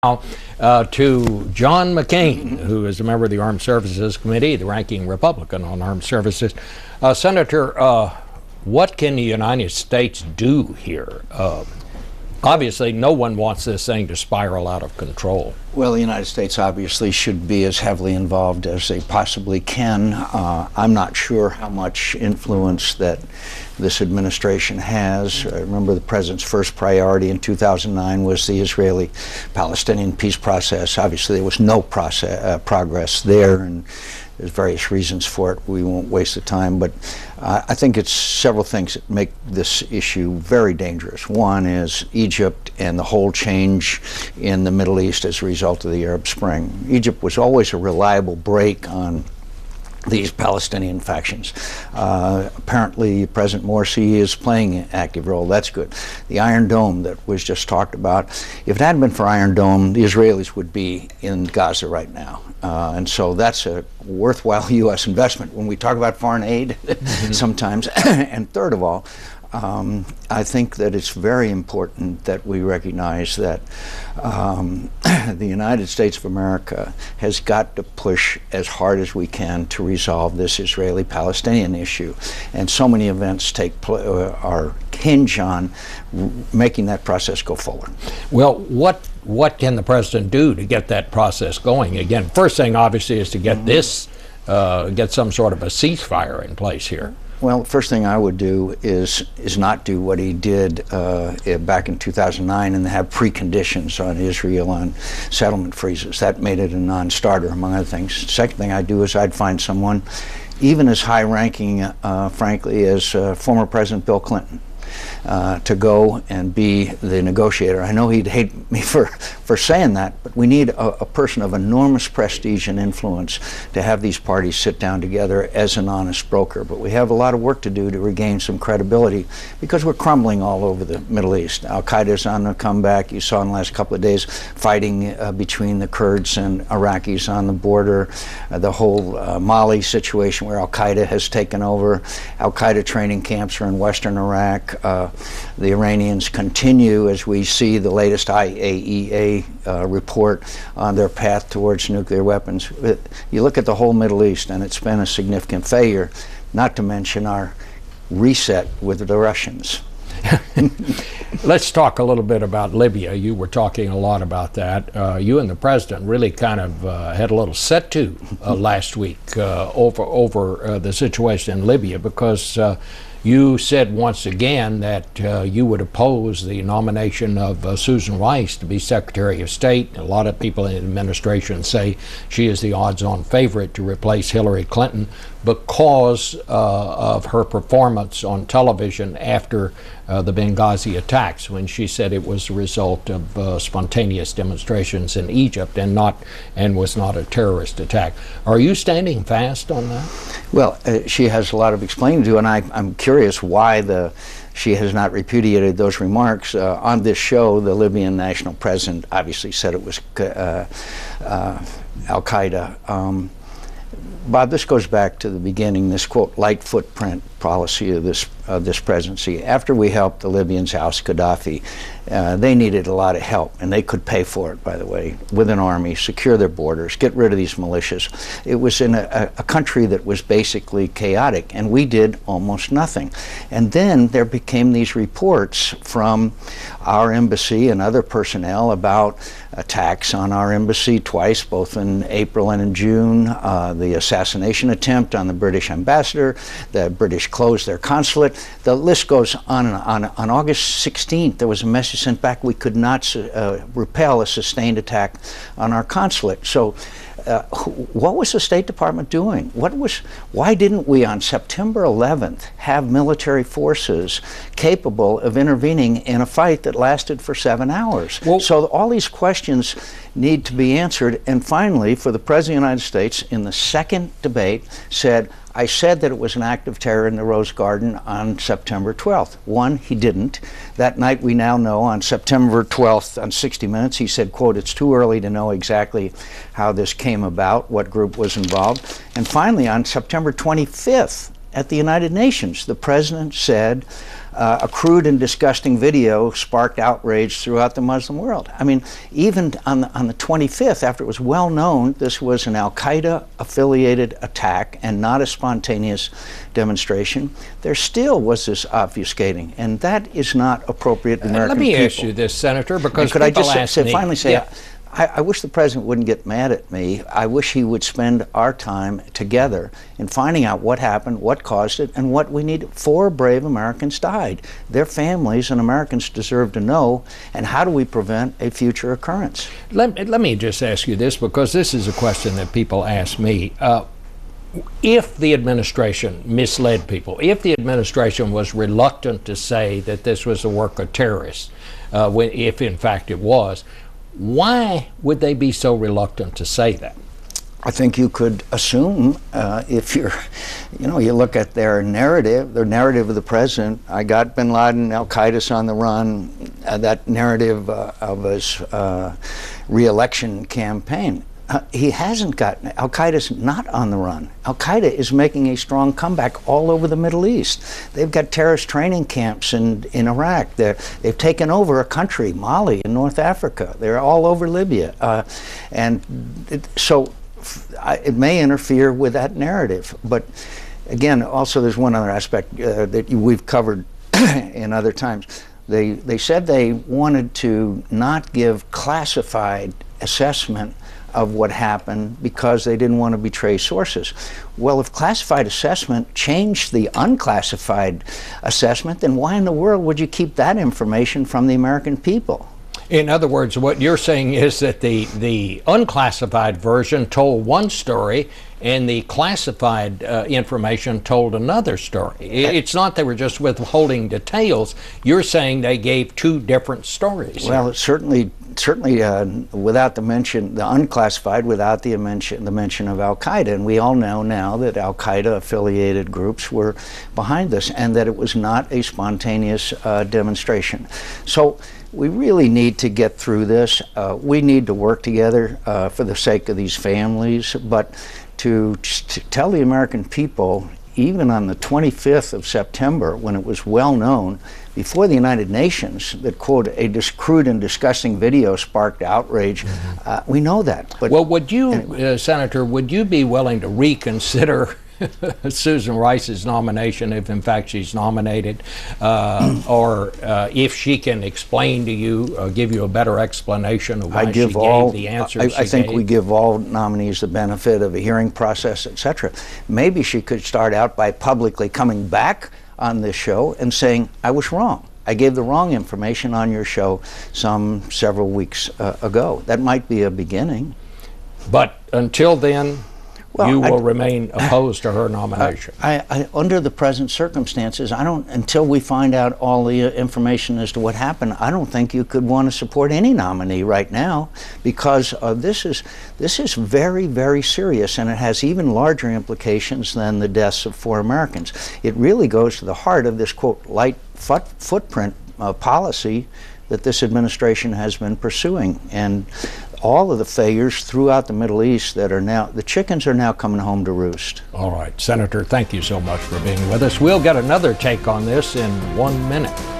Now to John McCAIN, who is a member of the Armed Services Committee, the ranking Republican on Armed Services. Senator, what can the United States do here? Obviously, no one wants this thing to spiral out of control. Well, the United States obviously should be as heavily involved as they possibly can. I'm not sure how much influence that this administration has. Remember, the president's first priority in 2009 was the Israeli-Palestinian peace process. Obviously, there was no progress there, and there's various reasons for it. We won't waste the time, but I think it's several things that make this issue very dangerous. One is Egypt and the whole change in the Middle East as a result of the Arab Spring. Egypt was always a reliable break on these Palestinian factions. Apparently, President Morsi is playing an active role. That's good. The Iron Dome that was just talked about, if it hadn't been for Iron Dome, the Israelis would be in Gaza right now. And so that's a worthwhile U.S. investment when we talk about foreign aid sometimes. And third of all, I think that it's very important that we recognize that the United States of America has got to push as hard as we can to resolve this Israeli-Palestinian issue. And so many events are hinge on making that process go forward. Well, what can the president do to get that process going? Again, first thing obviously is to get get some sort of a ceasefire in place here. Well, the first thing I would do is not do what he did back in 2009 and have preconditions on Israel on settlement freezes. That made it a non-starter, among other things. Second thing I'd do is I'd find someone even as high-ranking, frankly, as former President Bill Clinton, to go and be the negotiator. I know he'd hate me for saying that, but we need a person of enormous prestige and influence to have these parties sit down together as an honest broker. But we have a lot of work to do to regain some credibility because we're crumbling all over the Middle East. Al-Qaeda's on the comeback. You saw in the last couple of days fighting between the Kurds and Iraqis on the border. The whole Mali situation where Al-Qaeda has taken over. Al-Qaeda training camps are in western Iraq. The Iranians continue, as we see the latest IAEA report on their path towards nuclear weapons. You look at the whole Middle East, and it's been a significant failure, not to mention our reset with the Russians. Let's talk a little bit about Libya. You were talking a lot about that. You and the president really kind of had a little set-to last week over the situation in Libya, because you said once again that you would oppose the nomination of Susan Rice to be Secretary of State. A lot of people in the administration say she is the odds-on favorite to replace Hillary Clinton because of her performance on television after the Benghazi attacks, when she said it was a result of spontaneous demonstrations in Egypt and was not a terrorist attack. Are you standing fast on that? Well, she has a lot of explaining to do, and I'm curious why she has not repudiated those remarks. On this show, the Libyan national president obviously said it was Al-Qaeda. Bob, this goes back to the beginning, this, quote, light footprint policy of this presidency. After we helped the Libyans oust Gaddafi, they needed a lot of help, and they could pay for it, by the way, with an army, secure their borders, get rid of these militias. It was in a country that was basically chaotic, and we did almost nothing. And then there became these reports from our embassy and other personnel about attacks on our embassy twice, both in April and in June, the assassination attempt on the British ambassador, the British closed their consulate. The list goes on and on. On August 16th, there was a message sent back we could not repel a sustained attack on our consulate. So what was the State Department doing? Why didn't we on September 11th have military forces capable of intervening in a fight that lasted for 7 hours? Well, so all these questions need to be answered. And finally, for the President of the United States, in the second debate, said, I said that it was an act of terror in the Rose Garden on September 12th. One, he didn't. That night, we now know, on September 12th, on 60 Minutes, he said, quote, it's too early to know exactly how this came about, what group was involved. And finally, on September 25th, at the United Nations. The president said a crude and disgusting video sparked outrage throughout the Muslim world. I mean, even on the 25th, after it was well known this was an Al-Qaeda affiliated attack and not a spontaneous demonstration, there still was this obfuscating, and that is not appropriate to American people. Let me ask you this, Senator, because could I just finally say, yeah. I wish the president wouldn't get mad at me. I wish he would spend our time together in finding out what happened, what caused it, and what we need. 4 brave Americans died. Their families and Americans deserve to know, and how do we prevent a future occurrence? Let me just ask you this, because this is a question that people ask me. If the administration misled people, if the administration was reluctant to say that this was the work of terrorists, if in fact it was, why would they be so reluctant to say that? I think you could assume if you look at their narrative of the president. I got bin Laden, Al-Qaeda's on the run, that narrative of his re-election campaign. He hasn't gotten, Al-Qaeda's not on the run. Al-Qaeda is making a strong comeback all over the Middle East. They've got terrorist training camps in Iraq. They've taken over a country, Mali, in North Africa. They're all over Libya. So it may interfere with that narrative. But again, also there's one other aspect that we've covered in other times. They said they wanted to not give classified assessment of what happened because they didn't want to betray sources. Well, if classified assessment changed the unclassified assessment, then why in the world would you keep that information from the American people? In other words, what you're saying is that the unclassified version told one story and the classified information told another story. It's not they were just withholding details. You're saying they gave 2 different stories. Well, certainly without the unclassified, without the mention of Al-Qaeda. And we all know now that Al-Qaeda affiliated groups were behind this and that it was not a spontaneous demonstration. So we really need to get through this. We need to work together for the sake of these families, but to tell the American people, even on the 25th of September, when it was well known before the United Nations that, quote, a crude and disgusting video sparked outrage, we know that. But well, would you, anyway. Senator, would you be willing to reconsider Susan Rice's nomination if in fact she's nominated, or if she can explain to you, give you a better explanation of why she gave the answers I think we give all nominees the benefit of a hearing process, etc. Maybe she could start out by publicly coming back on this show and saying, I was wrong. I gave the wrong information on your show several weeks ago. That might be a beginning. But until then, you will remain opposed to her nomination. Under the present circumstances, until we find out all the information as to what happened, I don't think you could want to support any nominee right now, because this is very, very serious, and it has even larger implications than the deaths of 4 Americans. It really goes to the heart of this, quote, light footprint policy that this administration has been pursuing. And all of the failures throughout the Middle East that are now, the chickens are now coming home to roost. All right, Senator, thank you so much for being with us. We'll get another take on this in 1 minute.